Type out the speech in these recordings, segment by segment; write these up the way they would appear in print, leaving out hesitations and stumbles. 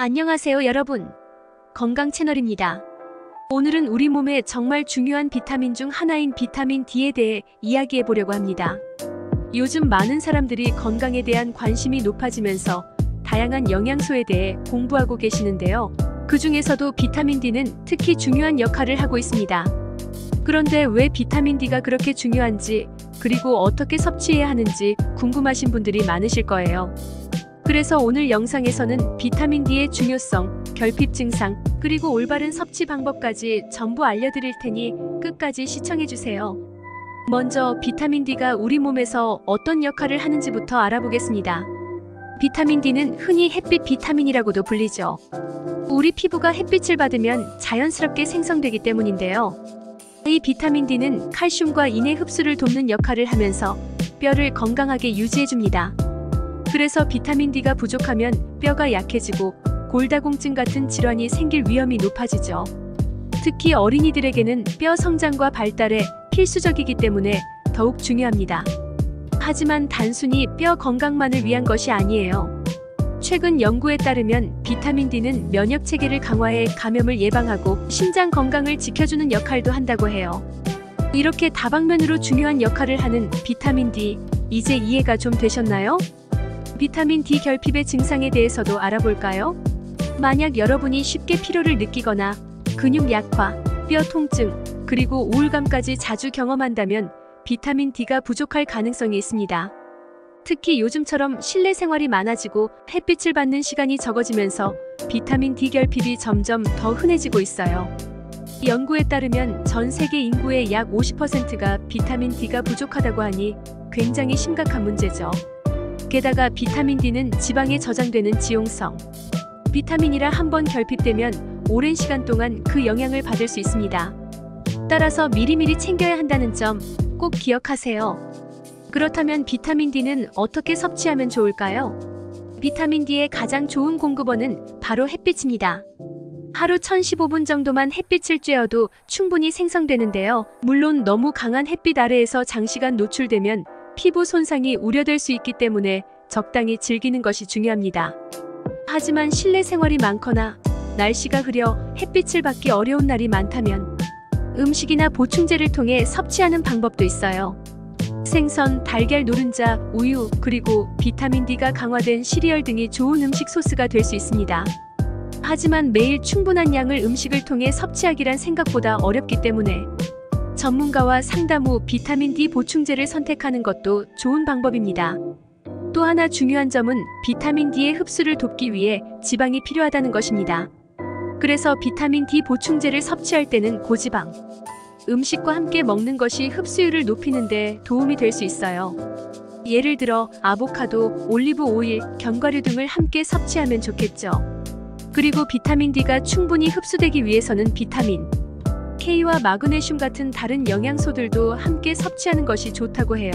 안녕하세요 여러분. 건강 채널입니다. 오늘은 우리 몸에 정말 중요한 비타민 중 하나인 비타민 D에 대해 이야기해 보려고 합니다. 요즘 많은 사람들이 건강에 대한 관심이 높아지면서 다양한 영양소에 대해 공부하고 계시는데요. 그 중에서도 비타민 D는 특히 중요한 역할을 하고 있습니다. 그런데 왜 비타민 D가 그렇게 중요한지, 그리고 어떻게 섭취해야 하는지 궁금하신 분들이 많으실 거예요. 그래서 오늘 영상에서는 비타민 D의 중요성, 결핍 증상, 그리고 올바른 섭취 방법까지 전부 알려드릴 테니 끝까지 시청해주세요. 먼저 비타민 D가 우리 몸에서 어떤 역할을 하는지부터 알아보겠습니다. 비타민 D는 흔히 햇빛 비타민이라고도 불리죠. 우리 피부가 햇빛을 받으면 자연스럽게 생성되기 때문인데요. 이 비타민 D는 칼슘과 인의 흡수를 돕는 역할을 하면서 뼈를 건강하게 유지해줍니다. 그래서 비타민 D가 부족하면 뼈가 약해지고 골다공증 같은 질환이 생길 위험이 높아지죠. 특히 어린이들에게는 뼈 성장과 발달에 필수적이기 때문에 더욱 중요합니다. 하지만 단순히 뼈 건강만을 위한 것이 아니에요. 최근 연구에 따르면 비타민 D는 면역 체계를 강화해 감염을 예방하고 심장 건강을 지켜주는 역할도 한다고 해요. 이렇게 다방면으로 중요한 역할을 하는 비타민 D, 이제 이해가 좀 되셨나요? 비타민 D 결핍의 증상에 대해서도 알아볼까요? 만약 여러분이 쉽게 피로를 느끼거나 근육 약화, 뼈 통증, 그리고 우울감까지 자주 경험한다면 비타민 D가 부족할 가능성이 있습니다. 특히 요즘처럼 실내 생활이 많아지고 햇빛을 받는 시간이 적어지면서 비타민 D 결핍이 점점 더 흔해지고 있어요. 연구에 따르면 전 세계 인구의 약 50%가 비타민 D가 부족하다고 하니 굉장히 심각한 문제죠. 게다가 비타민 D는 지방에 저장되는 지용성 비타민이라 한번 결핍되면 오랜 시간 동안 그 영향을 받을 수 있습니다. 따라서 미리미리 챙겨야 한다는 점 꼭 기억하세요. 그렇다면 비타민 D는 어떻게 섭취하면 좋을까요? 비타민 D의 가장 좋은 공급원은 바로 햇빛입니다. 하루 1015분 정도만 햇빛을 쬐어도 충분히 생성되는데요. 물론 너무 강한 햇빛 아래에서 장시간 노출되면 피부 손상이 우려될 수 있기 때문에 적당히 즐기는 것이 중요합니다. 하지만 실내 생활이 많거나 날씨가 흐려 햇빛을 받기 어려운 날이 많다면 음식이나 보충제를 통해 섭취하는 방법도 있어요. 생선, 달걀 노른자, 우유, 그리고 비타민 D가 강화된 시리얼 등이 좋은 음식 소스가 될 수 있습니다. 하지만 매일 충분한 양을 음식을 통해 섭취하기란 생각보다 어렵기 때문에 전문가와 상담 후 비타민 D 보충제를 선택하는 것도 좋은 방법입니다. 또 하나 중요한 점은 비타민 D의 흡수를 돕기 위해 지방이 필요하다는 것입니다. 그래서 비타민 D 보충제를 섭취할 때는 고지방 음식과 함께 먹는 것이 흡수율을 높이는 데 도움이 될 수 있어요. 예를 들어 아보카도, 올리브 오일, 견과류 등을 함께 섭취하면 좋겠죠. 그리고 비타민 D가 충분히 흡수되기 위해서는 비타민 K와 마그네슘 같은 다른 영양소들도 함께 섭취하는 것이 좋다고 해요.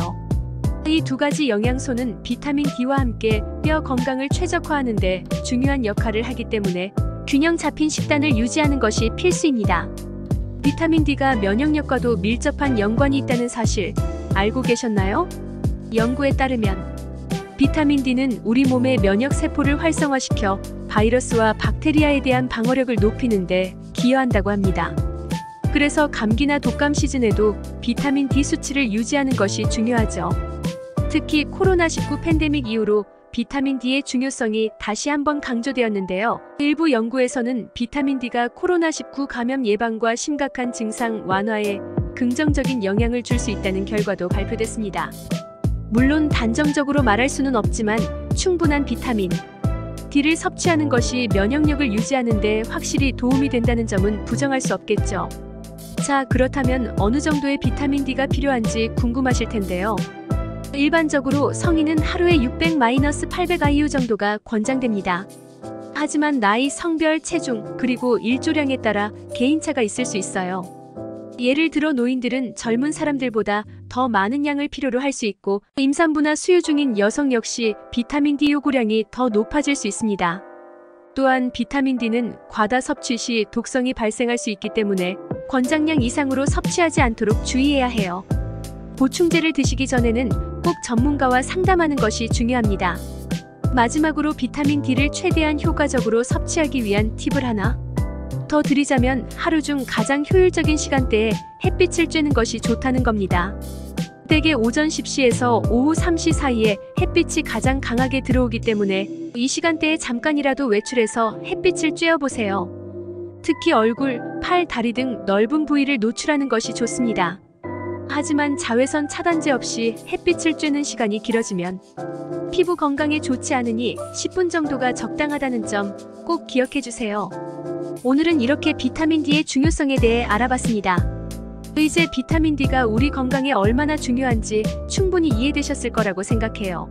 이 두 가지 영양소는 비타민 D와 함께 뼈 건강을 최적화하는 데 중요한 역할을 하기 때문에 균형 잡힌 식단을 유지하는 것이 필수입니다. 비타민 D가 면역력과도 밀접한 연관이 있다는 사실 알고 계셨나요? 연구에 따르면 비타민 D는 우리 몸의 면역 세포를 활성화시켜 바이러스와 박테리아에 대한 방어력을 높이는 데 기여한다고 합니다. 그래서 감기나 독감 시즌에도 비타민 D 수치를 유지하는 것이 중요하죠. 특히 코로나19 팬데믹 이후로 비타민 D의 중요성이 다시 한번 강조되었는데요. 일부 연구에서는 비타민 D가 코로나19 감염 예방과 심각한 증상 완화에 긍정적인 영향을 줄 수 있다는 결과도 발표됐습니다. 물론 단정적으로 말할 수는 없지만 충분한 비타민 D를 섭취하는 것이 면역력을 유지하는 데 확실히 도움이 된다는 점은 부정할 수 없겠죠. 자, 그렇다면 어느 정도의 비타민 D가 필요한지 궁금하실 텐데요. 일반적으로 성인은 하루에 600-800 IU 정도가 권장됩니다. 하지만 나이, 성별, 체중, 그리고 일조량에 따라 개인차가 있을 수 있어요. 예를 들어 노인들은 젊은 사람들보다 더 많은 양을 필요로 할 수 있고 임산부나 수유 중인 여성 역시 비타민 D 요구량이 더 높아질 수 있습니다. 또한 비타민 D는 과다 섭취 시 독성이 발생할 수 있기 때문에 권장량 이상으로 섭취하지 않도록 주의해야 해요. 보충제를 드시기 전에는 꼭 전문가와 상담하는 것이 중요합니다. 마지막으로 비타민 D를 최대한 효과적으로 섭취하기 위한 팁을 하나 더 드리자면 하루 중 가장 효율적인 시간대에 햇빛을 쬐는 것이 좋다는 겁니다. 대개 오전 10시에서 오후 3시 사이에 햇빛이 가장 강하게 들어오기 때문에 이 시간대에 잠깐이라도 외출해서 햇빛을 쬐어보세요. 특히 얼굴, 팔, 다리 등 넓은 부위를 노출하는 것이 좋습니다. 하지만 자외선 차단제 없이 햇빛을 쬐는 시간이 길어지면 피부 건강에 좋지 않으니 10분 정도가 적당하다는 점 꼭 기억해주세요. 오늘은 이렇게 비타민 D의 중요성에 대해 알아봤습니다. 이제 비타민 D가 우리 건강에 얼마나 중요한지 충분히 이해되셨을 거라고 생각해요.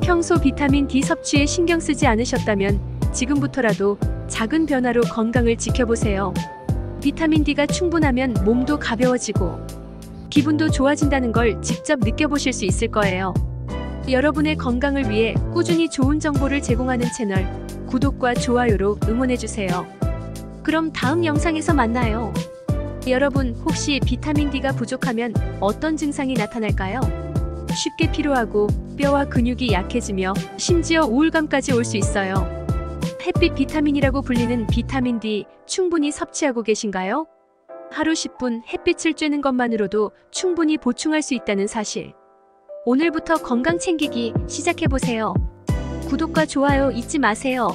평소 비타민 D 섭취에 신경 쓰지 않으셨다면 지금부터라도 작은 변화로 건강을 지켜보세요. 비타민 D가 충분하면 몸도 가벼워지고 기분도 좋아진다는 걸 직접 느껴보실 수 있을 거예요. 여러분의 건강을 위해 꾸준히 좋은 정보를 제공하는 채널 구독과 좋아요로 응원해주세요. 그럼 다음 영상에서 만나요. 여러분, 혹시 비타민 D가 부족하면 어떤 증상이 나타날까요? 쉽게 피로하고 뼈와 근육이 약해지며 심지어 우울감까지 올 수 있어요. 햇빛 비타민이라고 불리는 비타민 D 충분히 섭취하고 계신가요? 하루 10분 햇빛을 쬐는 것만으로도 충분히 보충할 수 있다는 사실. 오늘부터 건강 챙기기 시작해보세요. 구독과 좋아요 잊지 마세요.